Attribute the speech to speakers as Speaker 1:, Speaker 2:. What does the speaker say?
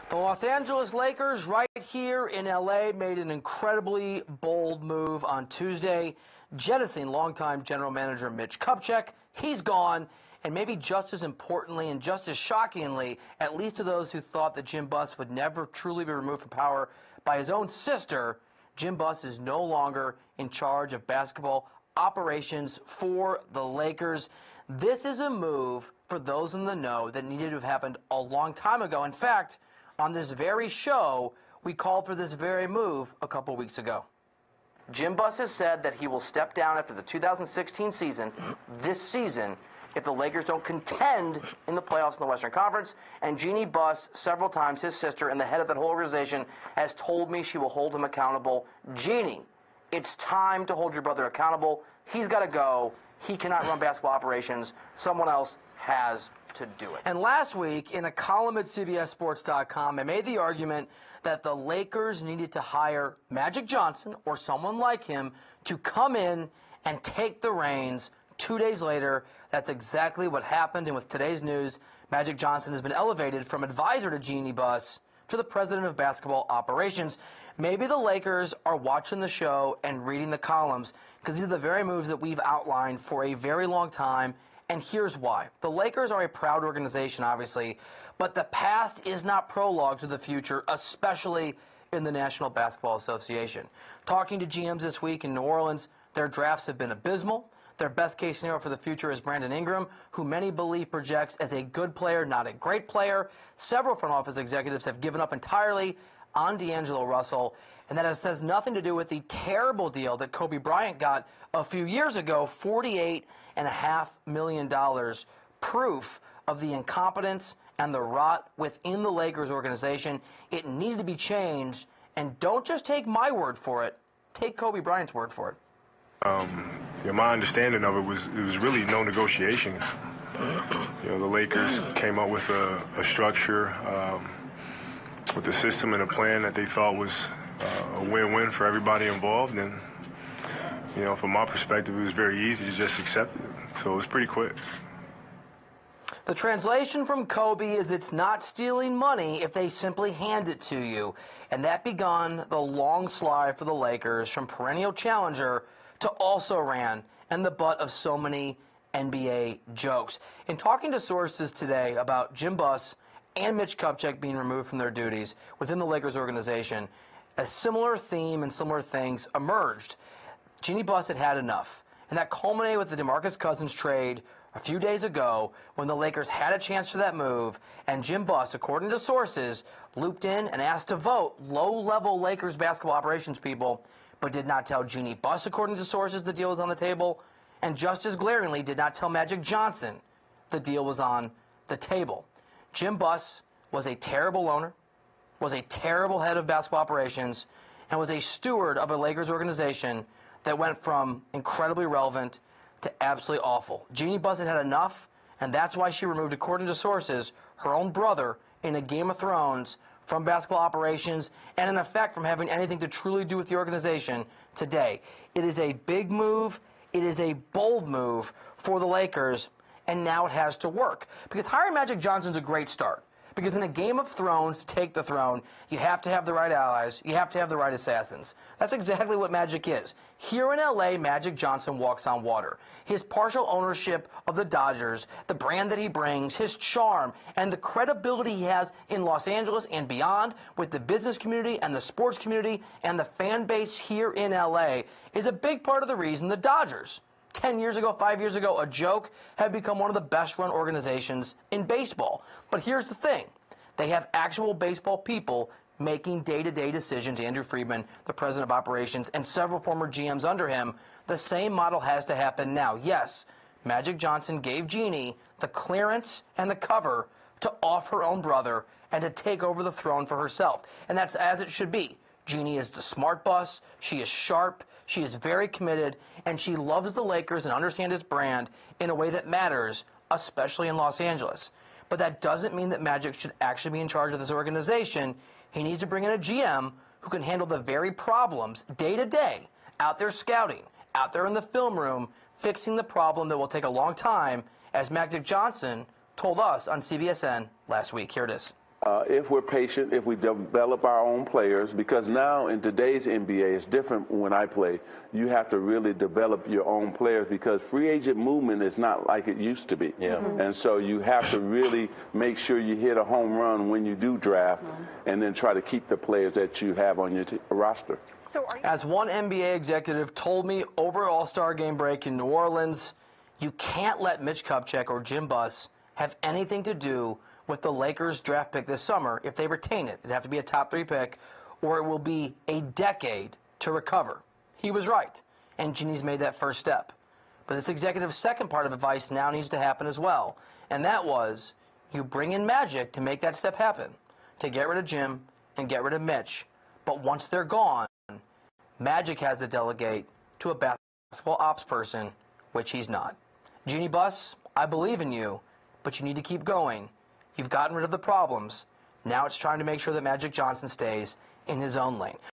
Speaker 1: The Los Angeles Lakers right here in L.A. made an incredibly bold move on Tuesday, jettisoning longtime general manager Mitch Kupchak. He's gone, and maybe just as importantly and just as shockingly, at least to those who thought that Jim Buss would never truly be removed from power by his own sister, Jim Buss is no longer in charge of basketball operations for the Lakers. This is a move, for those in the know, that needed to have happened a long time ago. In fact, on this very show, we called for this very move a couple weeks ago. Jim Buss has said that he will step down after the 2016 season, this season, if the Lakers don't contend in the playoffs in the Western Conference. And Jeannie Buss, several times, his sister and the head of that whole organization, has told me she will hold him accountable. Jeannie, it's time to hold your brother accountable. He's got to go. He cannot run basketball operations. Someone else has to do it. And last week, in a column at CBSSports.com, I made the argument that the Lakers needed to hire Magic Johnson or someone like him to come in and take the reins. 2 days later, that's exactly what happened. And with today's news, Magic Johnson has been elevated from advisor to Jeannie Buss to the president of basketball operations. Maybe the Lakers are watching the show and reading the columns, because these are the very moves that we've outlined for a very long time. And here's why. The Lakers are a proud organization, obviously, but the past is not prologue to the future, especially in the National Basketball Association. Talking to GMs this week in New Orleans, their drafts have been abysmal. Their best-case scenario for the future is Brandon Ingram, who many believe projects as a good player, not a great player. Several front office executives have given up entirely on D'Angelo Russell, and that has nothing to do with the terrible deal that Kobe Bryant got a few years ago, $48.5 million, proof of the incompetence and the rot within the Lakers organization. It needed to be changed, and don't just take my word for it, take Kobe Bryant's word for it.
Speaker 2: My understanding of it was really no negotiation. The Lakers came up with a structure, with a system and a plan that they thought was a win-win for everybody involved. And, from my perspective, it was very easy to just accept it. So it was pretty quick.
Speaker 1: The translation from Kobe is it's not stealing money if they simply hand it to you. And that began the long slide for the Lakers from perennial challenger to also-ran and the butt of so many NBA jokes. In talking to sources today about Jim Buss and Mitch Kupchak being removed from their duties within the Lakers organization, a similar theme and similar things emerged. Jeannie Buss had had enough, and that culminated with the DeMarcus Cousins trade a few days ago when the Lakers had a chance for that move, and Jim Buss, according to sources, looped in and asked to vote low-level Lakers basketball operations people, but did not tell Jeannie Buss, according to sources, the deal was on the table, and just as glaringly did not tell Magic Johnson the deal was on the table. Jim Buss was a terrible owner, was a terrible head of basketball operations, and was a steward of a Lakers organization that went from incredibly relevant to absolutely awful. Jeannie Buss had had enough, and that's why she removed, according to sources, her own brother in a Game of Thrones from basketball operations, and in effect from having anything to truly do with the organization today. It is a big move. It is a bold move for the Lakers, and now it has to work. Because hiring Magic Johnson is a great start. Because in a Game of Thrones, to take the throne, you have to have the right allies. You have to have the right assassins. That's exactly what Magic is. Here in L.A., Magic Johnson walks on water. His partial ownership of the Dodgers, the brand that he brings, his charm, and the credibility he has in Los Angeles and beyond with the business community and the sports community and the fan base here in L.A. is a big part of the reason the Dodgers, 10 years ago, 5 years ago, a joke, have become one of the best-run organizations in baseball. But here's the thing. They have actual baseball people making day-to-day decisions. Andrew Friedman, the president of operations, and several former GMs under him. The same model has to happen now. Yes, Magic Johnson gave Jeannie the clearance and the cover to off her own brother and to take over the throne for herself. And that's as it should be. Jeannie is the smart boss. She is sharp. She is very committed, and she loves the Lakers and understands its brand in a way that matters, especially in Los Angeles. But that doesn't mean that Magic should actually be in charge of this organization. He needs to bring in a GM who can handle the very problems day to day, out there scouting, out there in the film room, fixing the problem that will take a long time, as Magic Johnson told us on CBSN last week. Here it is.
Speaker 3: if we're patient, if we develop our own players, because now in today's NBA, it's different when I play. You have to really develop your own players because free agent movement is not like it used to be.
Speaker 4: Yeah.
Speaker 3: And so you have to really make sure you hit a home run when you do draft and then try to keep the players that you have on your roster.
Speaker 1: As one NBA executive told me over All-Star Game break in New Orleans, you can't let Mitch Kupchak or Jim Buss have anything to do with the Lakers draft pick this summer if they retain it. It'd have to be a top 3 pick, or it will be a decade to recover. He was right, and Ginny's made that first step. But this executive's second part of advice now needs to happen as well, and that was you bring in Magic to make that step happen, to get rid of Jim and get rid of Mitch. But once they're gone, Magic has to delegate to a basketball ops person, which he's not. Jeannie Buss, I believe in you, but you need to keep going. You've gotten rid of the problems. Now it's trying to make sure that Magic Johnson stays in his own lane.